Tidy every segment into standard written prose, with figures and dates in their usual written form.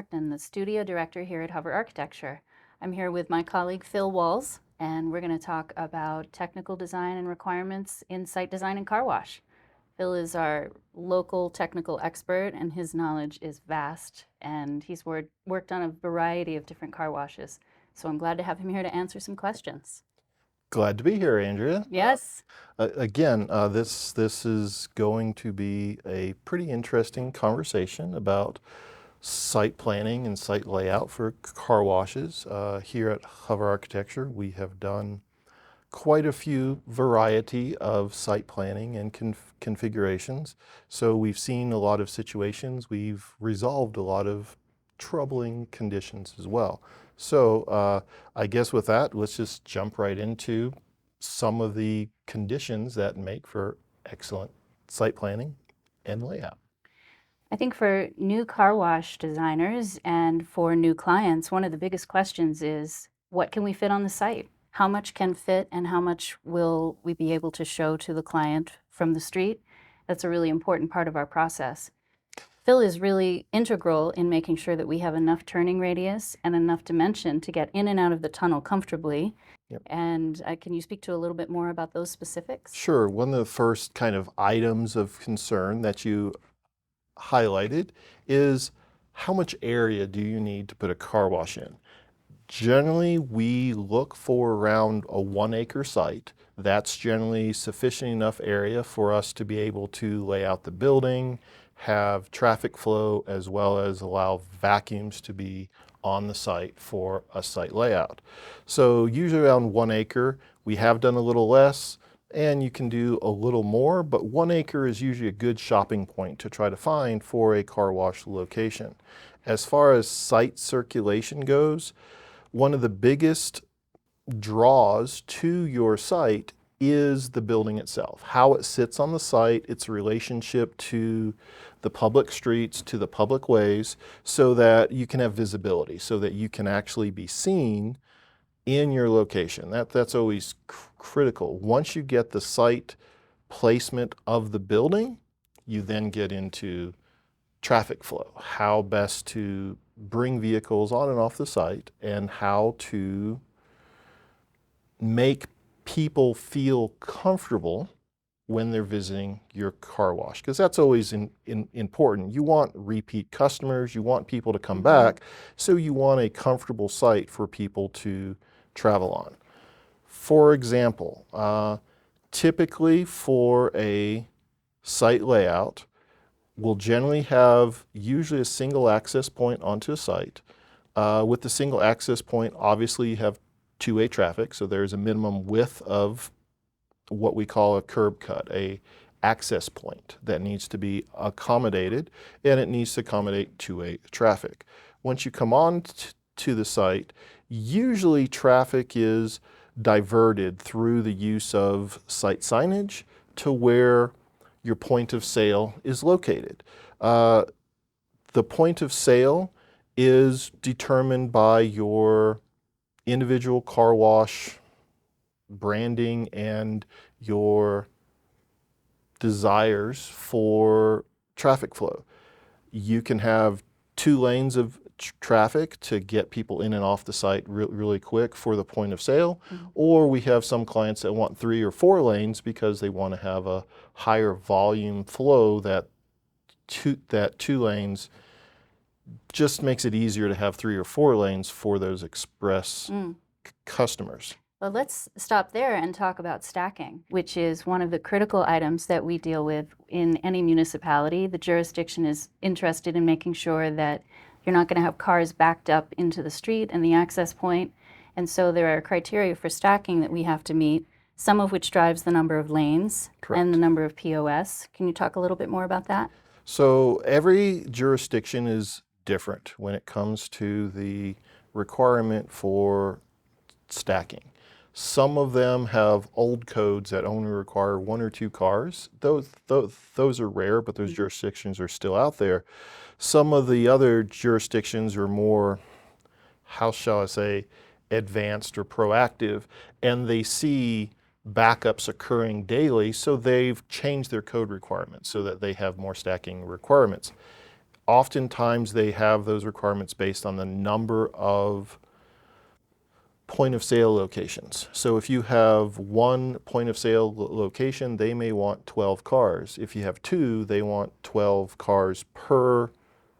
Morton, the studio director here at Hover Architecture. I'm here with my colleague Phil Walz, and we're going to talk about technical design and requirements in site design and car wash. Phil is our local technical expert, and his knowledge is vast, and he's worked on a variety of different car washes. So I'm glad to have him here to answer some questions. Glad to be here, Andrea. Yes. Again, this is going to be a pretty interesting conversation about site planning and site layout for car washes. Here at Hover Architecture, we have done quite a few variety of site planning and configurations. So we've seen a lot of situations. We've resolved a lot of troubling conditions as well. So I guess with that, let's just jump right into some of the conditions that make for excellent site planning and layout. I think for new car wash designers and for new clients, one of the biggest questions is, what can we fit on the site? How much can fit and how much will we be able to show to the client from the street? That's a really important part of our process. Phil is really integral in making sure that we have enough turning radius and enough dimension to get in and out of the tunnel comfortably. Yep. And can you speak to a little bit more about those specifics? Sure. One of the first kind of items of concern that you highlighted is how much area do you need to put a car wash in? Generally, we look for around a 1 acre site. That's generally sufficient enough area for us to be able to lay out the building, have traffic flow, as well as allow vacuums to be on the site for a site layout. So usually around 1 acre. We have done a little less, and you can do a little more, but 1 acre is usually a good shopping point to try to find for a car wash location. As far as site circulation goes, one of the biggest draws to your site is the building itself, how it sits on the site, its relationship to the public streets, to the public ways, so that you can have visibility, so that you can actually be seen in your location. That's always critical. Once you get the site placement of the building, you then get into traffic flow, how best to bring vehicles on and off the site, and how to make people feel comfortable when they're visiting your car wash, because that's always important. You want repeat customers, you want people to come back, so you want a comfortable site for people to travel on. For example, typically for a site layout, we'll generally have usually a single access point onto a site. With the single access point, obviously you have two-way traffic, so there's a minimum width of what we call a curb cut, a access point that needs to be accommodated, and it needs to accommodate two-way traffic. Once you come on to the site, usually traffic is diverted through the use of site signage to where your point of sale is located. The point of sale is determined by your individual car wash branding and your desires for traffic flow. You can have 2 lanes of traffic to get people in and off the site really quick for the point of sale, or we have some clients that want 3 or 4 lanes because they want to have a higher volume flow. That two lanes just makes it easier to have 3 or 4 lanes for those express customers. Well, let's stop there and talk about stacking, which is one of the critical items that we deal with in any municipality. The jurisdiction is interested in making sure that you're not going to have cars backed up into the street and the access point. And so there are criteria for stacking that we have to meet, some of which drives the number of lanes and the number of POS. Can you talk a little bit more about that? So every jurisdiction is different when it comes to the requirement for stacking. Some of them have old codes that only require 1 or 2 cars. Those are rare, but those jurisdictions are still out there. Some of the other jurisdictions are more, how shall I say, advanced or proactive, and they see backups occurring daily, so they've changed their code requirements so that they have more stacking requirements. Oftentimes they have those requirements based on the number of point of sale locations. So if you have one point of sale location, they may want 12 cars. If you have two, they want 12 cars per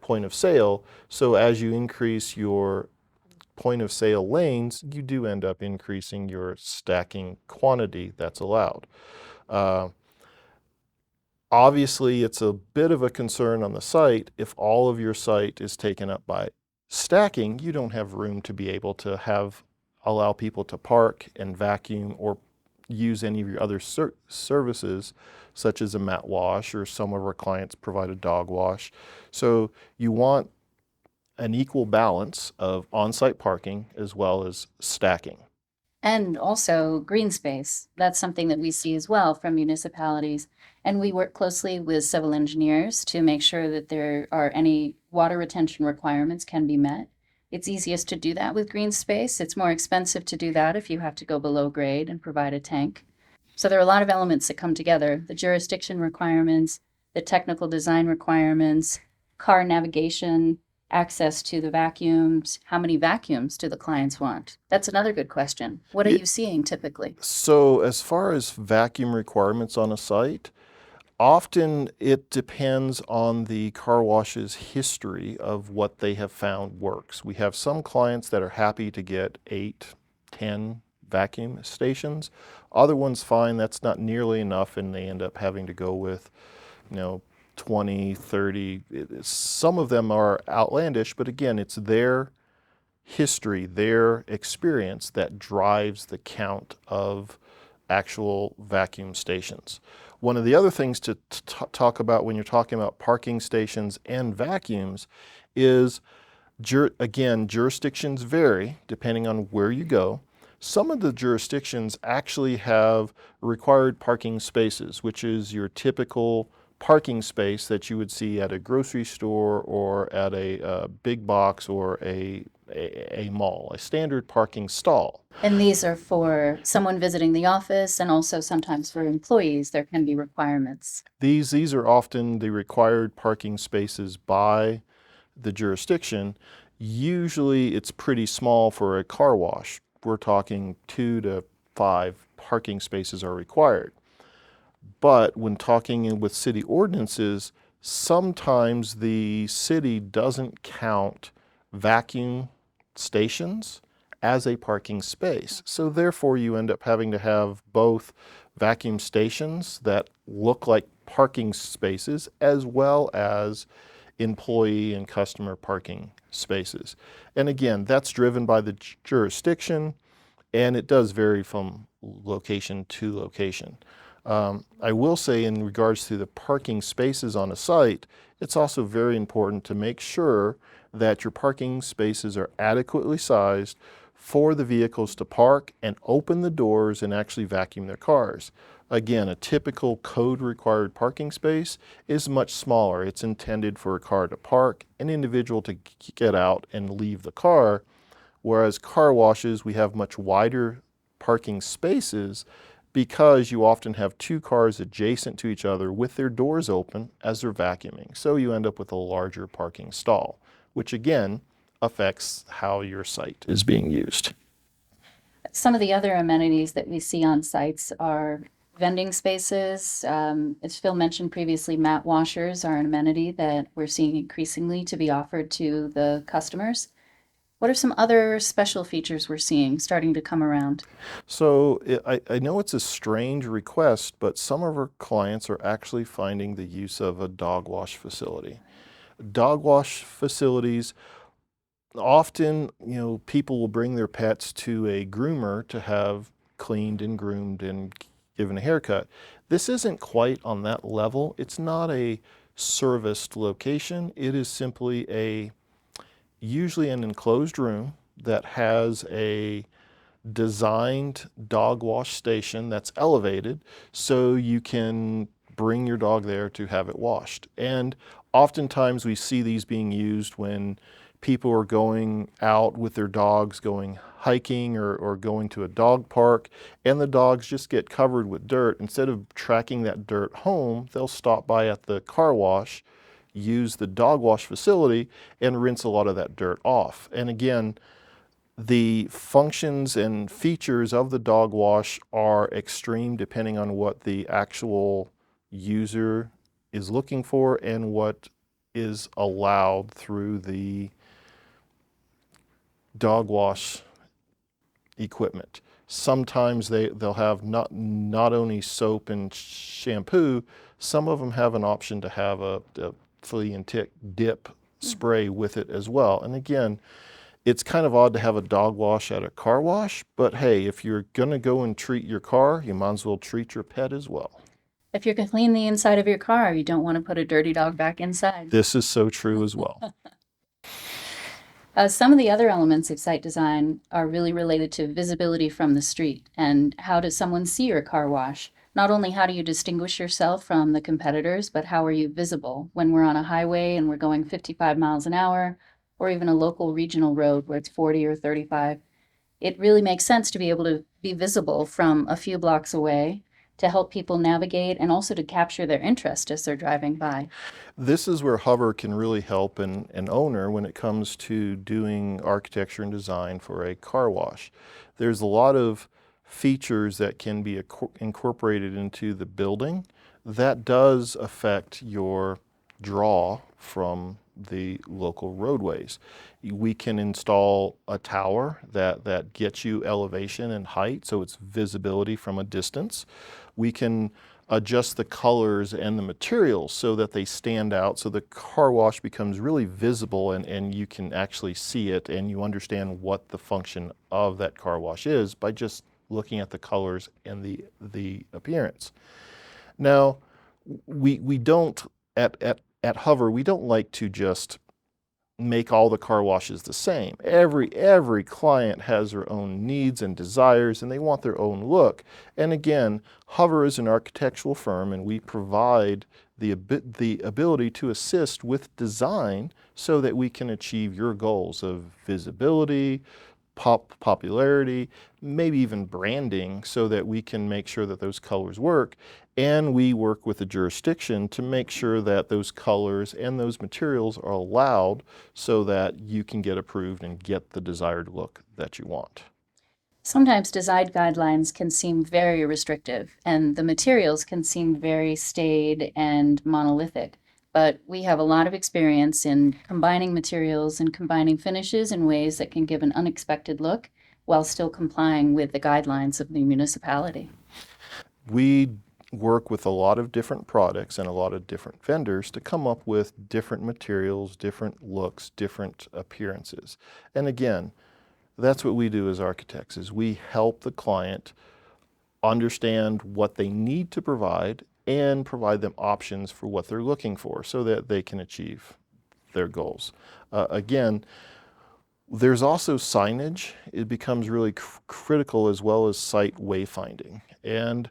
point of sale. So as you increase your point of sale lanes, you do end up increasing your stacking quantity that's allowed. Uh, Obviously, it's a bit of a concern on the site. If all of your site is taken up by stacking, you don't have room to be able to allow people to park and vacuum or use any of your other services, such as a mat wash, or some of our clients provide a dog wash. So you want an equal balance of on-site parking as well as stacking. And also green space. That's something that we see as well from municipalities. And we work closely with civil engineers to make sure that there are any water retention requirements can be met. It's easiest to do that with green space. It's more expensive to do that if you have to go below grade and provide a tank. So there are a lot of elements that come together: the jurisdiction requirements, the technical design requirements, car navigation, access to the vacuums. How many vacuums do the clients want? That's another good question. What are you seeing typically? So as far as vacuum requirements on a site, often it depends on the car wash's history of what they have found works. We have some clients that are happy to get 8, 10 vacuum stations. Other ones find that's not nearly enough and they end up having to go with, 20, 30. Some of them are outlandish, but again, it's their history, their experience that drives the count of actual vacuum stations. One of the other things to talk about when you're talking about parking stations and vacuums is, again, jurisdictions vary depending on where you go. Some of the jurisdictions actually have required parking spaces, which is your typical parking space that you would see at a grocery store or at a big box or a mall, a standard parking stall. And these are for someone visiting the office and also sometimes for employees, there can be requirements. These are often the required parking spaces by the jurisdiction. Usually it's pretty small for a car wash. We're talking 2 to 5 parking spaces are required. But when talking with city ordinances, sometimes the city doesn't count vacuum stations as a parking space. So therefore you end up having to have both vacuum stations that look like parking spaces as well as employee and customer parking spaces. And again, that's driven by the jurisdiction, and it does vary from location to location. I will say in regards to the parking spaces on a site, it's also very important to make sure that your parking spaces are adequately sized for the vehicles to park and open the doors and actually vacuum their cars. Again, a typical code required parking space is much smaller. It's intended for a car to park, an individual to get out and leave the car, whereas car washes, we have much wider parking spaces because you often have 2 cars adjacent to each other with their doors open as they're vacuuming. So you end up with a larger parking stall, which again affects how your site is being used. Some of the other amenities that we see on sites are vending spaces. As Phil mentioned previously, mat washers are an amenity that we're seeing increasingly to be offered to the customers. What are some other special features we're seeing starting to come around? So I know it's a strange request, but some of our clients are actually finding the use of a dog wash facility. Dog wash facilities, often, people will bring their pets to a groomer to have cleaned and groomed and given a haircut. This isn't quite on that level. It's not a serviced location. It is simply usually an enclosed room that has a designed dog wash station that's elevated so you can bring your dog there to have it washed. And oftentimes we see these being used when people are going out with their dogs, going hiking or going to a dog park, and the dogs just get covered with dirt. Instead of tracking that dirt home, they'll stop by at the car wash, use the dog wash facility and rinse a lot of that dirt off. And again, the functions and features of the dog wash are extreme depending on what the actual user is looking for and what is allowed through the dog wash equipment. Sometimes they'll have not only soap and shampoo, some of them have an option to have a flea and tick dip spray with it as well. And again, it's kind of odd to have a dog wash at a car wash, but hey, if you're gonna go and treat your car, you might as well treat your pet as well. If you're going to clean the inside of your car, you don't want to put a dirty dog back inside. This is so true as well. Some of the other elements of site design are really related to visibility from the street and how does someone see your car wash? Not only how do you distinguish yourself from the competitors, but how are you visible when we're on a highway and we're going 55 miles an hour, or even a local regional road where it's 40 or 35. It really makes sense to be able to be visible from a few blocks away to help people navigate and also to capture their interest as they're driving by. This is where Hover can really help an owner when it comes to doing architecture and design for a car wash. There's a lot of features that can be incorporated into the building that does affect your draw from the local roadways. We can install a tower that gets you elevation and height, so it's visibility from a distance. We can adjust the colors and the materials so that they stand out, so the car wash becomes really visible and you can actually see it and you understand what the function of that car wash is by just looking at the colors and the appearance. Now, we don't, at Hover, we don't like to just make all the car washes the same. Every client has their own needs and desires and they want their own look. And again, Hover is an architectural firm and we provide the ability to assist with design so that we can achieve your goals of visibility, popularity, maybe even branding, so that we can make sure that those colors work. And we work with the jurisdiction to make sure that those colors and those materials are allowed so that you can get approved and get the desired look that you want. Sometimes design guidelines can seem very restrictive, and the materials can seem very staid and monolithic. But we have a lot of experience in combining materials and combining finishes in ways that can give an unexpected look while still complying with the guidelines of the municipality. We work with a lot of different products and a lot of different vendors to come up with different materials, different looks, different appearances. And again, that's what we do as architects, is we help the client understand what they need to provide and provide them options for what they're looking for so that they can achieve their goals. Again, there's also signage. It becomes really critical, as well as site wayfinding. And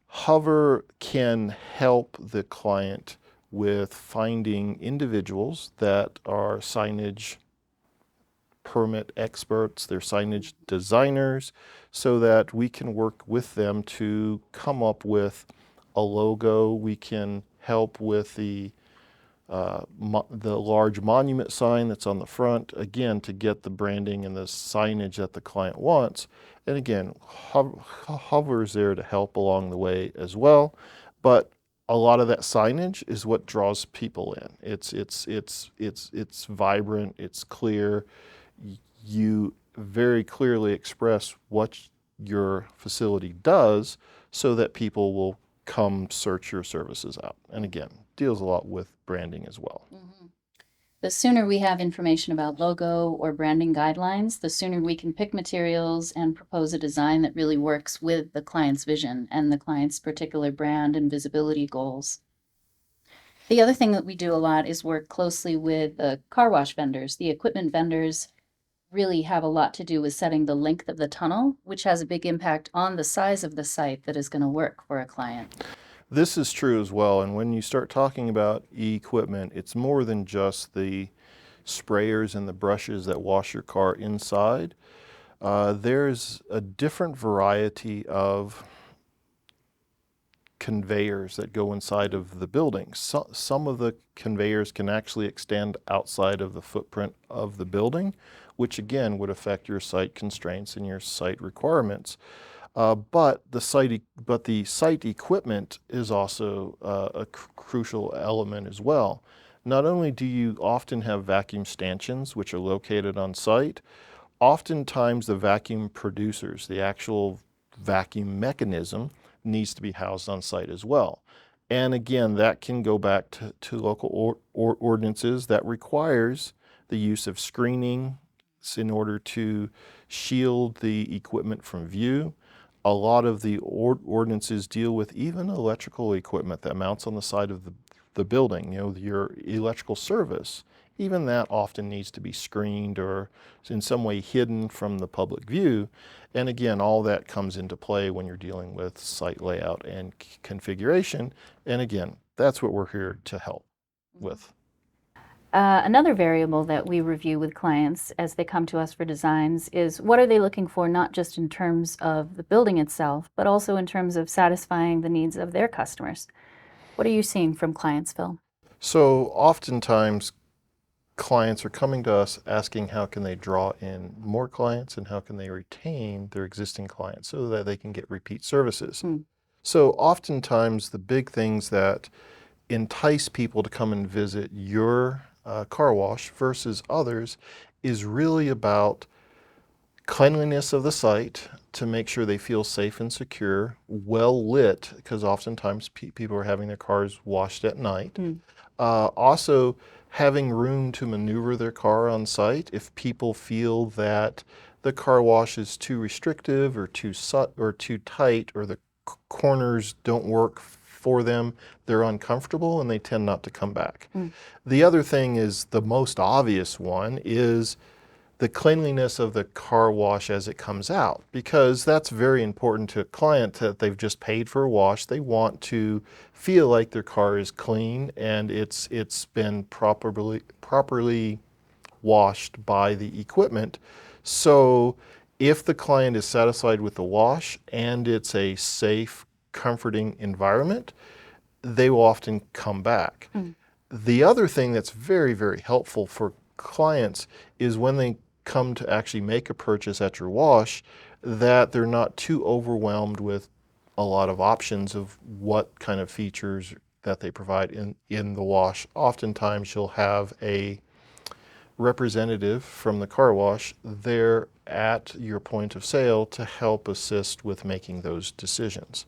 Hover can help the client with finding individuals that are signage permit experts, they're signage designers, so that we can work with them to come up with a logo. We can help with the large monument sign that's on the front, again, to get the branding and the signage that the client wants. And again, Hover is there to help along the way as well. But a lot of that signage is what draws people in. It's vibrant, it's clear. You very clearly express what your facility does so that people will come search your services out. And again, deals a lot with branding as well. Mm-hmm. The sooner we have information about logo or branding guidelines, the sooner we can pick materials and propose a design that really works with the client's vision and the client's particular brand and visibility goals. The other thing that we do a lot is work closely with the car wash vendors. The equipment vendors really have a lot to do with setting the length of the tunnel, which has a big impact on the size of the site that is going to work for a client. This is true as well. And when you start talking about equipment, it's more than just the sprayers and the brushes that wash your car inside. There's a different variety of conveyors that go inside of the building. Some of the conveyors can actually extend outside of the footprint of the building, which again would affect your site constraints and your site requirements. But the site equipment is also a crucial element as well. Not only do you often have vacuum stanchions, which are located on site, oftentimes the vacuum producers, the actual vacuum mechanism, needs to be housed on site as well. And again, that can go back to local ordinances that requires the use of screening in order to shield the equipment from view. A lot of the ordinances deal with even electrical equipment that mounts on the side of the building, your electrical service. Even that often needs to be screened or in some way hidden from the public view. And again, all that comes into play when you're dealing with site layout and configuration. And again, that's what we're here to help with. Another variable that we review with clients as they come to us for designs is what are they looking for, not just in terms of the building itself, but also in terms of satisfying the needs of their customers. What are you seeing from clients, Phil? So oftentimes clients are coming to us asking how can they draw in more clients and how can they retain their existing clients so that they can get repeat services. So oftentimes the big things that entice people to come and visit your car wash versus others is really about cleanliness of the site to make sure they feel safe and secure, well lit, because oftentimes people are having their cars washed at night. Also, having room to maneuver their car on site if people feel that the car wash is too restrictive or too tight or the corners don't work for them, they're uncomfortable and they tend not to come back. The other thing is the most obvious one is the cleanliness of the car wash as it comes out, because that's very important to a client that they've just paid for a wash. They want to feel like their car is clean and it's been properly washed by the equipment. So if the client is satisfied with the wash and it's a safe, comforting environment, they will often come back. The other thing that's very, very helpful for clients is when they come to actually make a purchase at your wash, that they're not too overwhelmed with a lot of options of what kind of features that they provide in the wash. Oftentimes you'll have a representative from the car wash there at your point of sale to help assist with making those decisions.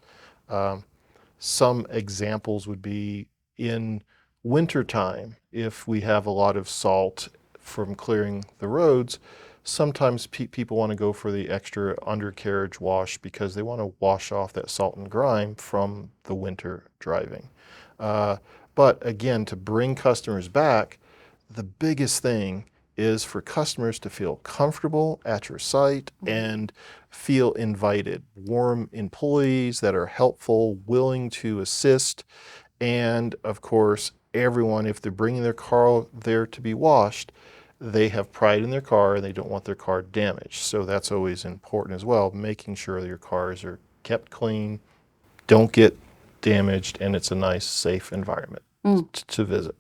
Some examples would be in wintertime, if we have a lot of salt from clearing the roads, sometimes people want to go for the extra undercarriage wash because they want to wash off that salt and grime from the winter driving. But again, to bring customers back, the biggest thing is for customers to feel comfortable at your site and feel invited. Warm employees that are helpful, willing to assist, and of course, everyone, if they're bringing their car there to be washed, they have pride in their car and they don't want their car damaged. So that's always important as well, making sure that your cars are kept clean, don't get damaged, and it's a nice, safe environment to visit.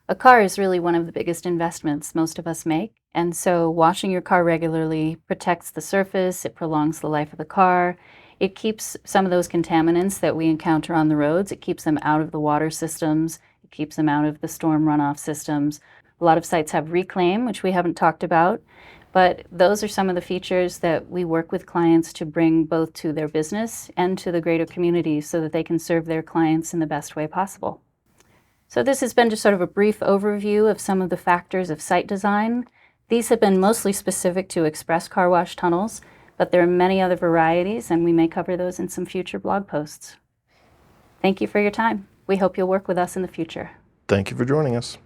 A car is really one of the biggest investments most of us make, and so washing your car regularly protects the surface, it prolongs the life of the car, it keeps some of those contaminants that we encounter on the roads, it keeps them out of the water systems, it keeps them out of the storm runoff systems. A lot of sites have reclaim, which we haven't talked about, but those are some of the features that we work with clients to bring both to their business and to the greater community so that they can serve their clients in the best way possible. So this has been just sort of a brief overview of some of the factors of site design. These have been mostly specific to express car wash tunnels, but there are many other varieties, and we may cover those in some future blog posts. Thank you for your time. We hope you'll work with us in the future. Thank you for joining us.